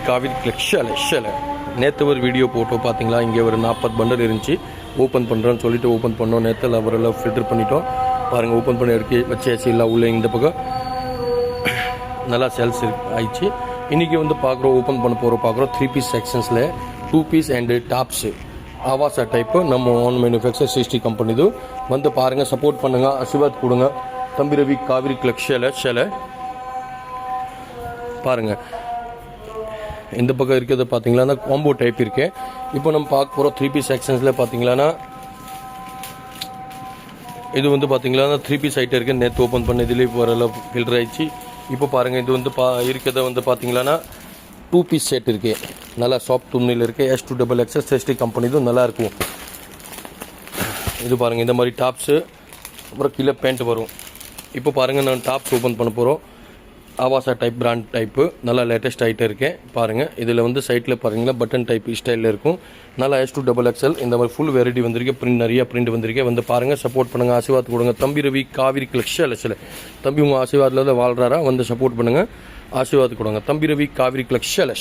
காவிரி கிளக்ஷல நேற்று ஒரு வீடியோ போட்டோம் பார்த்தீங்களா. இங்கே ஒரு 40 பண்டல் இருந்துச்சு. ஓப்பன் பண்ணுறோன்னு சொல்லிட்டு ஓப்பன் பண்ணோம். நேற்று அவரெல்லாம் ஃபில்டர் பண்ணிட்டோம். பாருங்கள், ஓப்பன் பண்ணி எடுக்க வச்சாச்சு. இல்லை உள்ளே இந்த பக்கம் நல்லா சேல்ஸ் ஆயிடுச்சு. இன்றைக்கி வந்து பார்க்குறோம், ஓப்பன் பண்ண பார்க்குறோம் 3 பீஸ் செக்ஷன்ஸில் 2 பீஸ் அண்டு டாப்ஸு ஆவாசா டைப்பு நம்ம ஓன் மேனுஃபேக்சர் 60 கம்பெனிது வந்து பாருங்கள், சப்போர்ட் பண்ணுங்கள், ஆசீர்வாத் கொடுங்க. தம்பி ரவி காவிரி கிளக்ஷல பாருங்கள். இந்த பக்கம் இருக்கிறது பார்த்தீங்களான்னா காம்போ டைப் இருக்கு. இப்போ நம்ம பார்க்க போகிறோம் 3 பீஸ் செக்ஷன்ஸில் பார்த்தீங்களான்னா இது வந்து பார்த்தீங்களான்னா 3 பீஸ் ஐட்டம் இருக்குது. நேற்று ஓப்பன் பண்ண இதுலேயே வரலாம் ஃபில்டர் ஆயிடுச்சு. இப்போ பாருங்கள், இது வந்து இருக்கிறத வந்து பார்த்தீங்களான்னா 2 பீஸ் செட் இருக்குது. நல்லா சாஃப்ட் துணியில் இருக்குது. S2XXL 60 கம்பெனி இதுவும் நல்லாயிருக்கும். இது பாருங்கள், இந்த மாதிரி டாப்ஸு அப்புறம் கீழே பேண்ட் வரும். இப்போ பாருங்கள், நான் டாப்ஸ் ஓப்பன் பண்ண போகிறோம். ஆவாசா டைப் பிராண்ட் டைப்பு நல்லா லேட்டஸ்ட் ஐட்டம் இருக்கேன். பாருங்கள், இதில் வந்து சைட்டில் பாருங்களா பட்டன் டைப் ஸ்டைலில் இருக்கும். நல்லா S2XXL இந்த மாதிரி ஃபுல் வெரைட்டி வந்திருக்கு. பிரிண்ட் நிறையா பிரிண்ட் வந்திருக்கு. வந்து பாருங்கள், சப்போர்ட் பண்ணுங்கள், ஆசீர்வாத் கொடுங்க. தம்பி ரவி காவிரி கிளக்ஷல தம்பி உங்கள் ஆசீர்வாதில் தான் வாழ்கிறாரா, வந்து சப்போர்ட் பண்ணுங்கள், ஆசீர்வாத் கொடுங்க. தம்பி ரவி காவிரி கிளக்ஷல